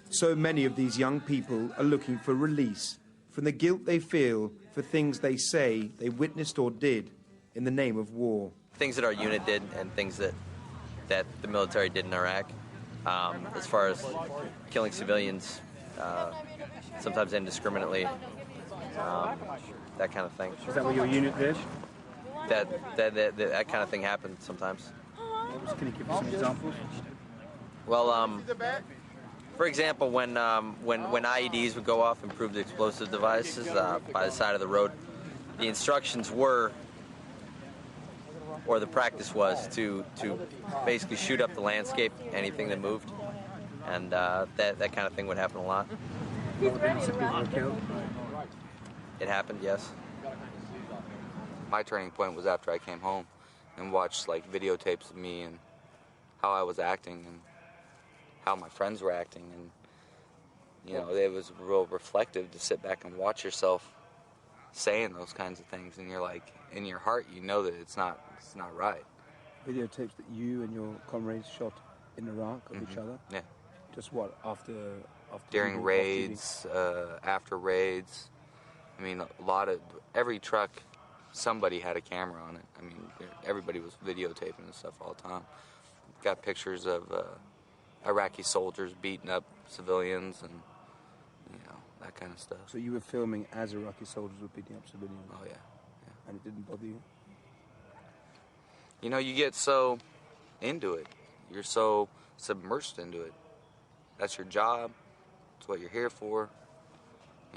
So many of these young people are looking for release from the guilt they feel for things they say they witnessed or did in the name of war. Things that our unit did and things that the military did in Iraq, as far as killing civilians, sometimes indiscriminately, that kind of thing. Is that what your unit did? That kind of thing happened sometimes. Can you give us some examples? Well, for example, when IEDs would go off, improved explosive devices, by the side of the road, the instructions were, or the practice was, to basically shoot up the landscape, anything that moved, and that kind of thing would happen a lot. It happened, yes. My turning point was after I came home and watched like videotapes of me and how I was acting and how my friends were acting, and you know, it was real reflective to sit back and watch yourself saying those kinds of things, and you're like, in your heart you know that it's not right. Videotapes that you and your comrades shot in Iraq of each other? Yeah. Just what, after during raids, after raids. I mean, every truck, somebody had a camera on it. I mean, everybody was videotaping and stuff all the time. Got pictures of Iraqi soldiers beating up civilians and, you know, that kind of stuff. So you were filming as Iraqi soldiers were beating up civilians? Oh, yeah. And it didn't bother you? You know, you get so into it. You're so submersed into it. That's your job. It's what you're here for.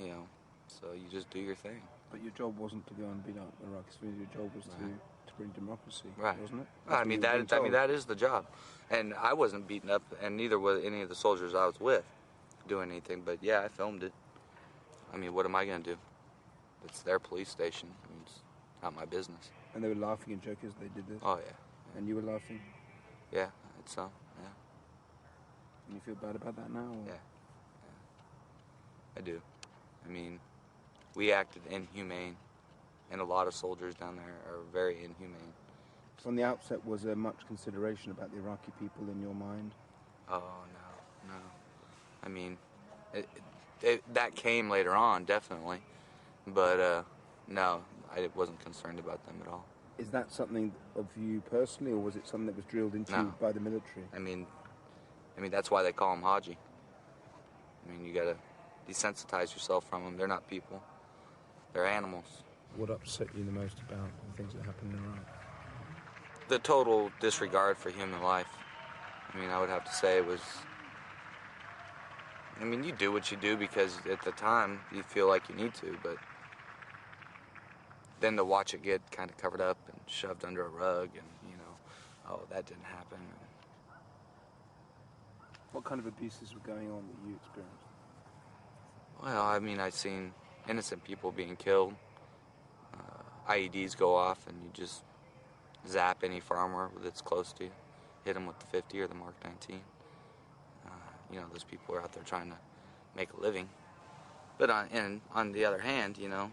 You know, so you just do your thing. But your job wasn't to go and beat up Iraqi civilians. Your job was to bring democracy, wasn't it? I mean, that is the job. And I wasn't beaten up, and neither was any of the soldiers I was with doing anything. But yeah, I filmed it. I mean, what am I going to do? It's their police station. I mean, it's not my business. And they were laughing and joking as they did this? Oh, yeah. And you were laughing? Yeah, it's so, yeah. And you feel bad about that now? Or? Yeah. I do. I mean, we acted inhumane, and a lot of soldiers down there are very inhumane. From the outset, was there much consideration about the Iraqi people in your mind? Oh, no. I mean, that came later on, definitely. But, no, I wasn't concerned about them at all. Is that something of you personally, or was it something that was drilled into you by the military? I mean, that's why they call them Haji. I mean, you gotta desensitize yourself from them. They're not people. They're animals. What upset you the most about the things that happened in Iraq? The total disregard for human life. I mean, I would have to say it was... I mean, you do what you do because at the time you feel like you need to, but then to watch it get kind of covered up and shoved under a rug and, you know, oh, that didn't happen. What kind of abuses were going on that you experienced? Well, I mean, I've seen innocent people being killed. IEDs go off and you just zap any farmer that's close to you. Hit them with the 50 or the Mark 19. You know, those people are out there trying to make a living. But on the other hand, you know,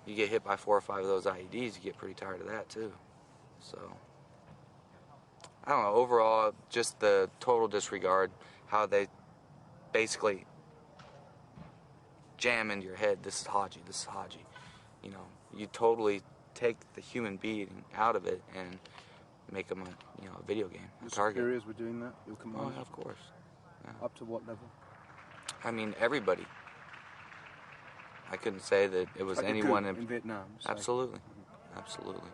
you get hit by 4 or 5 of those IEDs, you get pretty tired of that too. So, I don't know, overall, just the total disregard, how they basically jam into your head, this is Haji, this is Haji. You know, you totally take the human being out of it and make them a video game. Your superiors were doing that? Your commanders? Oh, yeah, of course. Yeah. Up to what level? I mean, everybody. I couldn't say that it was like anyone in Vietnam. Absolutely. Absolutely.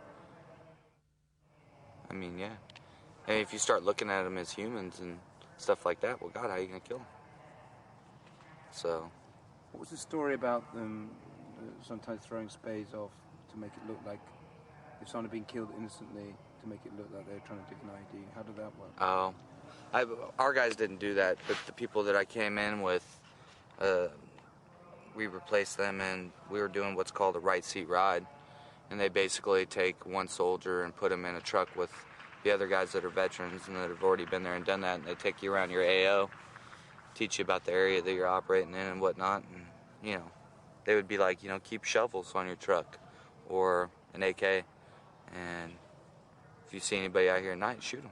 I mean, yeah. And if you start looking at them as humans and stuff like that, well, God, how are you going to kill them? So. What was the story about them sometimes throwing spades off to make it look like if someone had been killed innocently, to make it look like they were trying to dig an ID? How did that work? Oh. Our guys didn't do that, but the people that I came in with, we replaced them, and we were doing what's called a right seat ride. And they basically take one soldier and put him in a truck with the other guys that are veterans and that have already been there and done that, and they take you around your AO, teach you about the area that you're operating in and whatnot, and, you know, they would be like, you know, keep shovels on your truck or an AK, and if you see anybody out here at night, shoot them.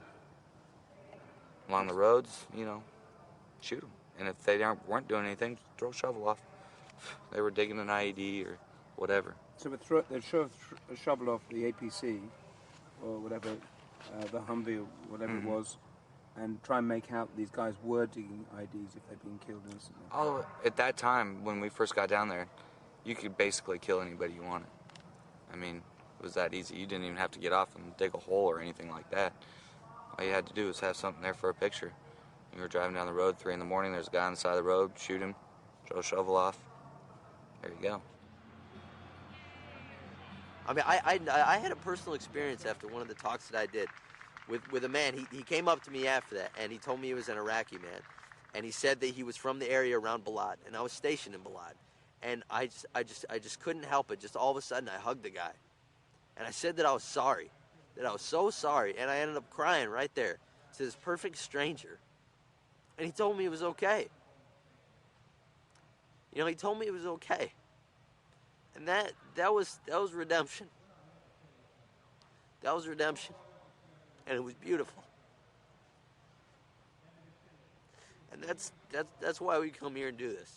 Along the roads, you know, shoot them. And if they weren't doing anything, throw a shovel off. They were digging an IED or whatever. So they'd shove a shovel off the APC or whatever, the Humvee or whatever it was, and try and make out these guys were digging IEDs if they'd been killed instantly. Oh, at that time, when we first got down there, you could basically kill anybody you wanted. I mean, it was that easy. You didn't even have to get off and dig a hole or anything like that. All you had to do was have something there for a picture. You were driving down the road, 3 in the morning, there's a guy on the side of the road, shoot him, throw a shovel off. There you go. I mean, I had a personal experience after one of the talks that I did with a man. He came up to me after that, and he told me he was an Iraqi man. And he said that he was from the area around Balad, and I was stationed in Balad. And I just couldn't help it. Just all of a sudden, I hugged the guy. And I said that I was sorry, that I was so sorry. And I ended up crying right there to this perfect stranger. And he told me it was okay. You know, he told me it was okay. And that was redemption. That was redemption. And it was beautiful. And that's why we come here and do this.